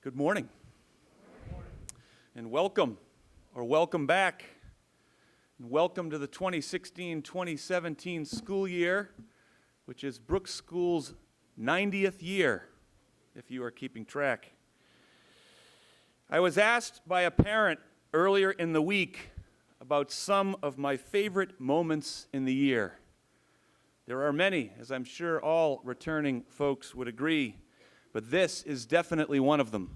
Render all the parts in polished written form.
Good morning, and welcome, or welcome back, and welcome to the 2016-2017 school year, which is Brooks School's 90th year, if you are keeping track. I was asked by a parent earlier in the week about some of my favorite moments in the year. There are many, as I'm sure all returning folks would agree, but this is definitely one of them.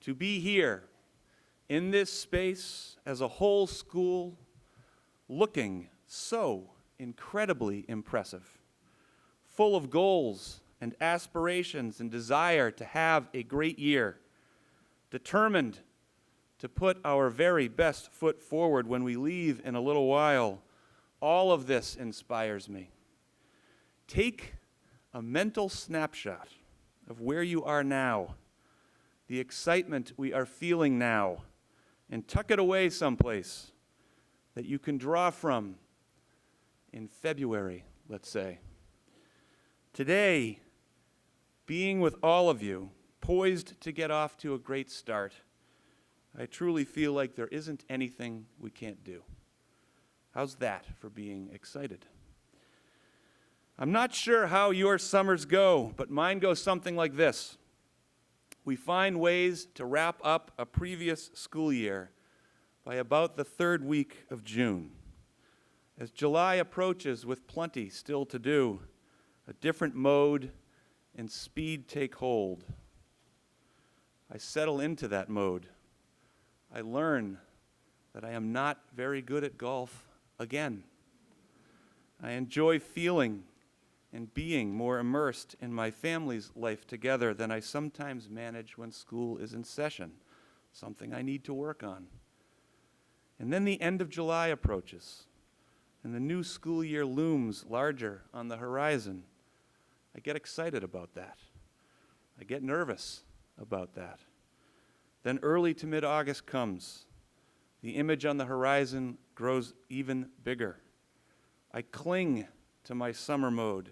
To be here in this space as a whole school, looking so incredibly impressive, full of goals and aspirations and desire to have a great year, determined to put our very best foot forward when we leave in a little while, all of this inspires me. Take a mental snapshot of where you are now, the excitement we are feeling now, and tuck it away someplace that you can draw from in February, let's say. Today, being with all of you, poised to get off to a great start, I truly feel like there isn't anything we can't do. How's that for being excited? I'm not sure how your summers go, but mine goes something like this. We find ways to wrap up a previous school year by about the third week of June. As July approaches with plenty still to do, a different mode and speed take hold. I settle into that mode. I learn that I am not very good at golf again. I enjoy feeling and being more immersed in my family's life together than I sometimes manage when school is in session, something I need to work on. And then the end of July approaches, and the new school year looms larger on the horizon. I get excited about that. I get nervous about that. Then early to mid-August comes. The image on the horizon grows even bigger. I cling to my summer mode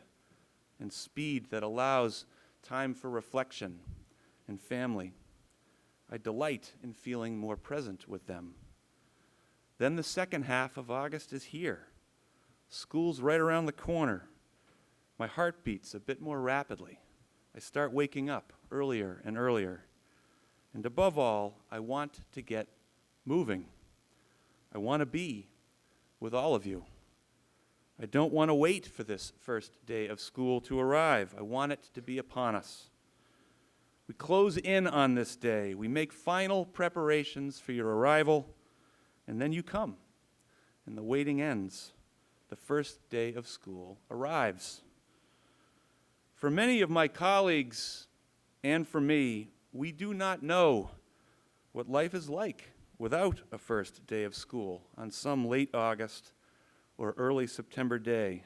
and speed that allows time for reflection and family. I delight in feeling more present with them. Then the second half of August is here. School's right around the corner. My heart beats a bit more rapidly. I start waking up earlier and earlier. And above all, I want to get moving. I want to be with all of you. I don't want to wait for this first day of school to arrive. I want it to be upon us. We close in on this day. We make final preparations for your arrival, and then you come, and the waiting ends. The first day of school arrives. For many of my colleagues and for me, we do not know what life is like without a first day of school on some late August or early September day,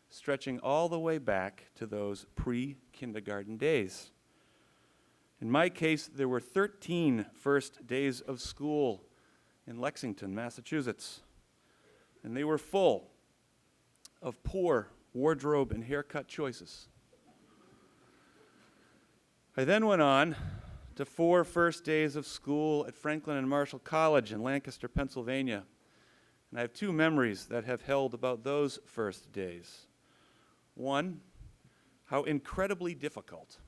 stretching all the way back to those pre-kindergarten days. In my case, there were 13 first days of school in Lexington, Massachusetts, and they were full of poor wardrobe and haircut choices. I then went on to 4 first days of school at Franklin and Marshall College in Lancaster, Pennsylvania. And I have 2 memories that have held about those first days. One, how incredibly difficult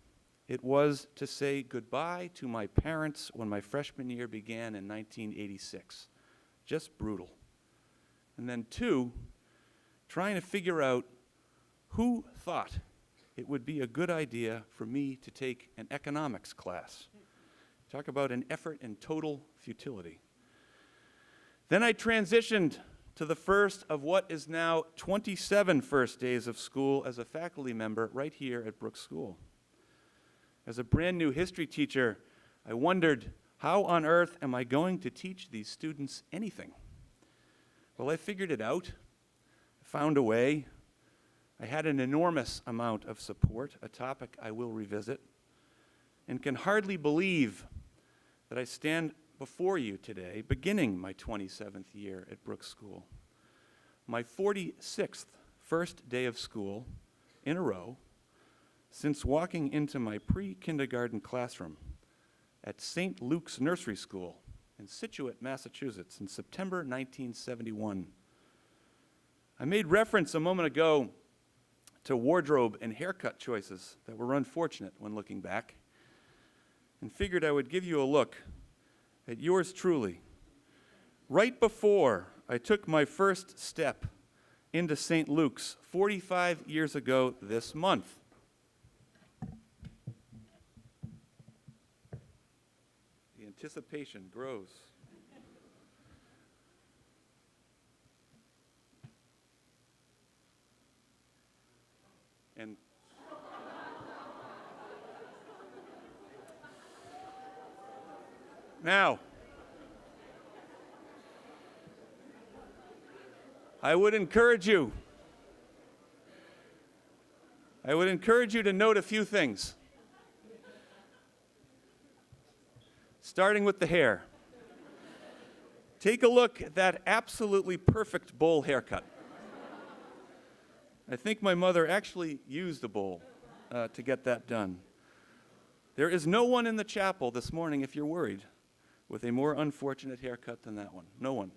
it was to say goodbye to my parents when my freshman year began in 1986. Just brutal. And then 2, trying to figure out who thought it would be a good idea for me to take an economics class. Talk about an effort in total futility. Then I transitioned to the first of what is now 27 first days of school as a faculty member right here at Brooks School. As a brand new history teacher, I wondered, how on earth am I going to teach these students anything? Well, I figured it out. I found a way. I had an enormous amount of support, a topic I will revisit, and can hardly believe that I stand before you today, beginning my 27th year at Brooks School. My 46th first day of school in a row since walking into my pre-kindergarten classroom at St. Luke's Nursery School in Scituate, Massachusetts in September 1971. I made reference a moment ago to wardrobe and haircut choices that were unfortunate when looking back, and figured I would give you a look at yours truly. Right before I took my first step into St. Luke's 45 years ago this month. The anticipation grows. And now, I would encourage you to note a few things. Starting with the hair. Take a look at that absolutely perfect bowl haircut. I think my mother actually used a bowl to get that done. There is no one in the chapel this morning, if you're worried, with a more unfortunate haircut than that one. No one.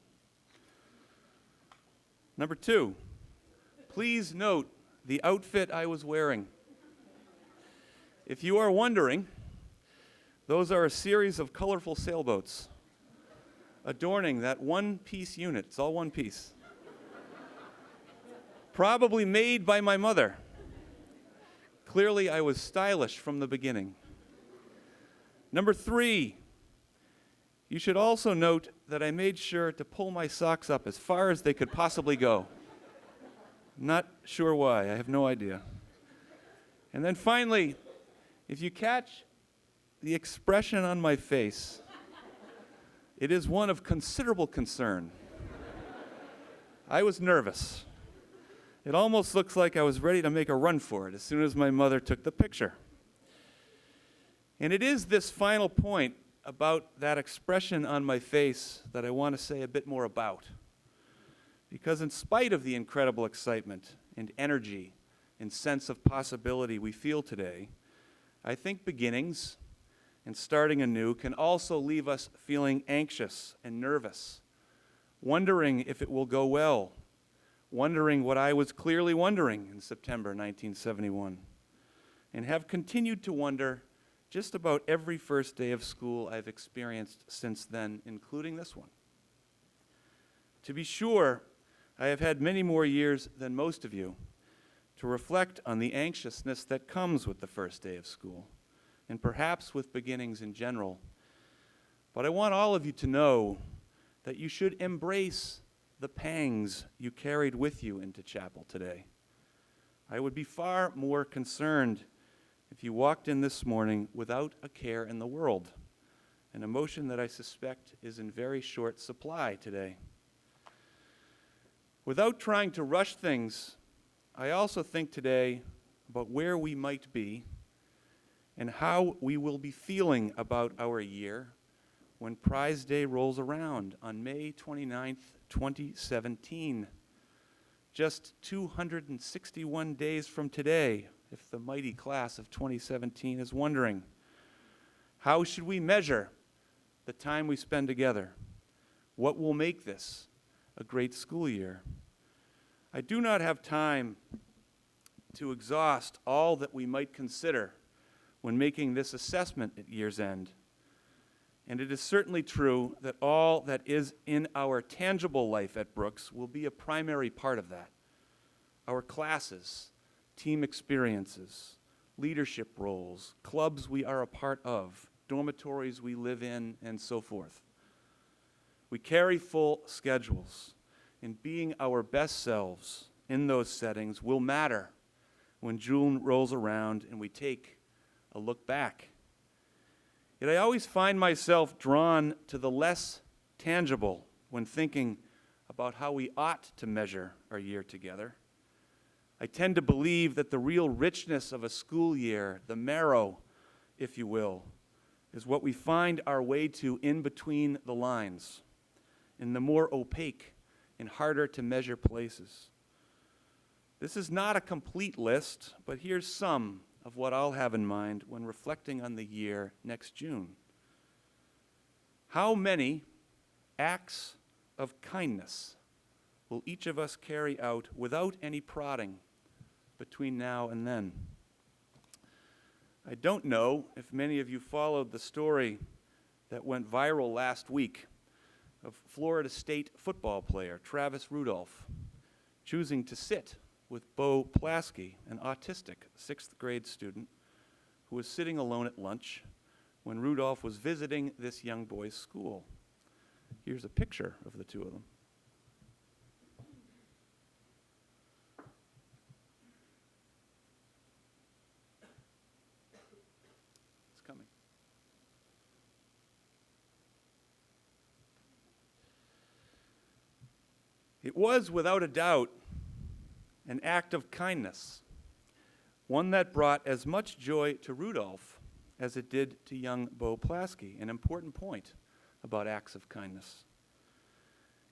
Number 2, please note the outfit I was wearing. If you are wondering, those are a series of colorful sailboats adorning that one-piece unit. It's all one piece. Probably made by my mother. Clearly, I was stylish from the beginning. Number 3, you should also note that I made sure to pull my socks up as far as they could possibly go. Not sure why, I have no idea. And then finally, if you catch the expression on my face, it is one of considerable concern. I was nervous. It almost looks like I was ready to make a run for it as soon as my mother took the picture. And it is this final point about that expression on my face that I want to say a bit more about. Because in spite of the incredible excitement and energy and sense of possibility we feel today, I think beginnings and starting anew can also leave us feeling anxious and nervous, wondering if it will go well, wondering what I was clearly wondering in September 1971, and have continued to wonder just about every first day of school I've experienced since then, including this one. To be sure, I have had many more years than most of you to reflect on the anxiousness that comes with the first day of school, and perhaps with beginnings in general. But I want all of you to know that you should embrace the pangs you carried with you into chapel today. I would be far more concerned if you walked in this morning without a care in the world, an emotion that I suspect is in very short supply today. Without trying to rush things, I also think today about where we might be and how we will be feeling about our year when Prize Day rolls around on May 29th, 2017. Just 261 days from today, if the mighty class of 2017 is wondering. How should we measure the time we spend together? What will make this a great school year? I do not have time to exhaust all that we might consider when making this assessment at year's end. And it is certainly true that all that is in our tangible life at Brooks will be a primary part of that. Our classes, team experiences, leadership roles, clubs we are a part of, dormitories we live in, and so forth. We carry full schedules, and being our best selves in those settings will matter when June rolls around and we take a look back. Yet I always find myself drawn to the less tangible when thinking about how we ought to measure our year together. I tend to believe that the real richness of a school year, the marrow, if you will, is what we find our way to in between the lines, in the more opaque and harder to measure places. This is not a complete list, but here's some of what I'll have in mind when reflecting on the year next June. How many acts of kindness will each of us carry out without any prodding between now and then? I don't know if many of you followed the story that went viral last week of Florida State football player Travis Rudolph choosing to sit with Bo Plasky, an autistic 6th grade student who was sitting alone at lunch when Rudolph was visiting this young boy's school. Here's a picture of the two of them. It's coming. It was, without a doubt, an act of kindness, one that brought as much joy to Rudolph as it did to young Bo Plasky, an important point about acts of kindness.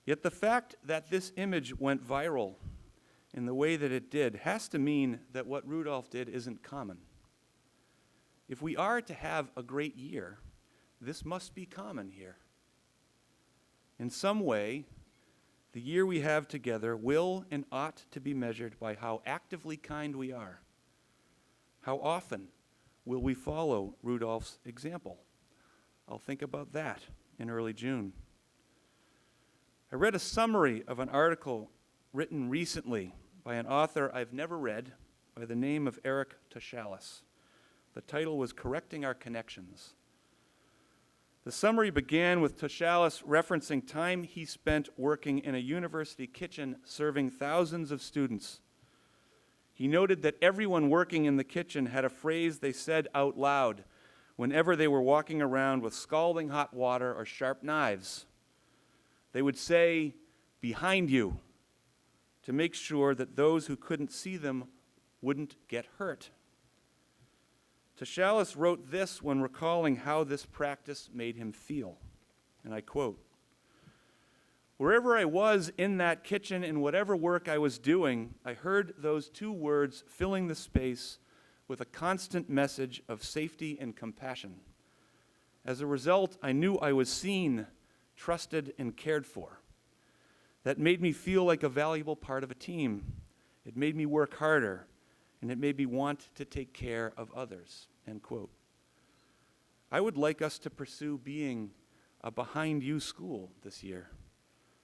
Yet the fact that this image went viral in the way that it did has to mean that what Rudolph did isn't common. If we are to have a great year, this must be common here. In some way, the year we have together will and ought to be measured by how actively kind we are. How often will we follow Rudolph's example? I'll think about that in early June. I read a summary of an article written recently by an author I've never read by the name of Eric Tashalis. The title was Correcting Our Connections. The summary began with Tashalis referencing time he spent working in a university kitchen serving thousands of students. He noted that everyone working in the kitchen had a phrase they said out loud whenever they were walking around with scalding hot water or sharp knives. They would say, "Behind you," to make sure that those who couldn't see them wouldn't get hurt. Tashalis wrote this when recalling how this practice made him feel, and I quote, "Wherever I was in that kitchen, in whatever work I was doing, I heard those two words filling the space with a constant message of safety and compassion. As a result, I knew I was seen, trusted, and cared for. That made me feel like a valuable part of a team. It made me work harder, and it made me want to take care of others," end quote. I would like us to pursue being a behind you school this year.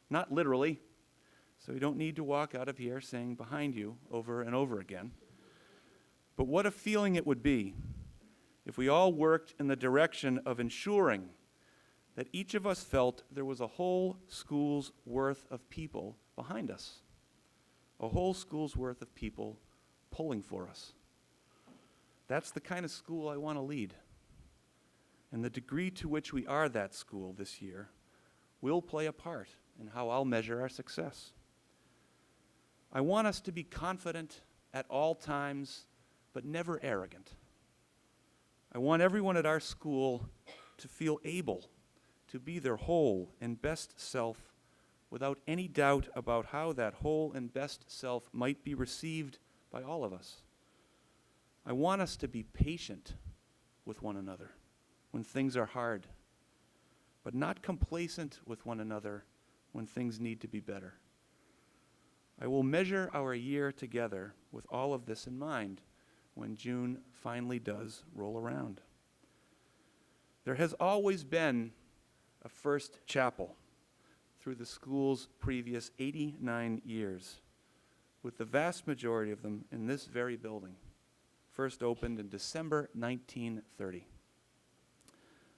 Not literally, so you don't need to walk out of here saying behind you over and over again. But what a feeling it would be if we all worked in the direction of ensuring that each of us felt there was a whole school's worth of people behind us, a whole school's worth of people pulling for us. That's the kind of school I want to lead. And the degree to which we are that school this year will play a part in how I'll measure our success. I want us to be confident at all times, but never arrogant. I want everyone at our school to feel able to be their whole and best self without any doubt about how that whole and best self might be received by all of us. I want us to be patient with one another when things are hard, but not complacent with one another when things need to be better. I will measure our year together with all of this in mind when June finally does roll around. There has always been a First Chapel through the school's previous 89 years, with the vast majority of them in this very building, first opened in December 1930.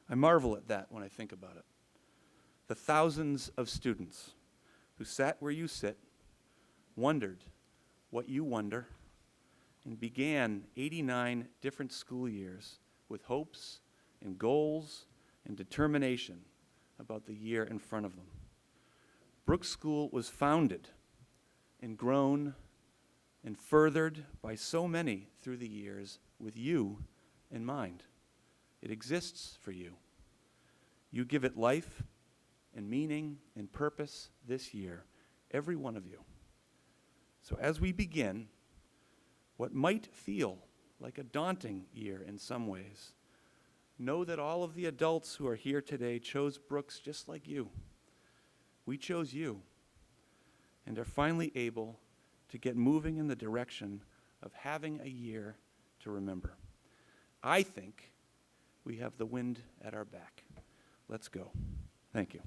I marvel at that when I think about it. The thousands of students who sat where you sit, wondered what you wonder, and began 89 different school years with hopes and goals and determination about the year in front of them. Brooks School was founded and grown and furthered by so many through the years with you in mind. It exists for you. You give it life and meaning and purpose this year, every one of you. So as we begin what might feel like a daunting year in some ways, know that all of the adults who are here today chose Brooks just like you. We chose you and are finally able to get moving in the direction of having a year to remember. I think we have the wind at our back. Let's go. Thank you.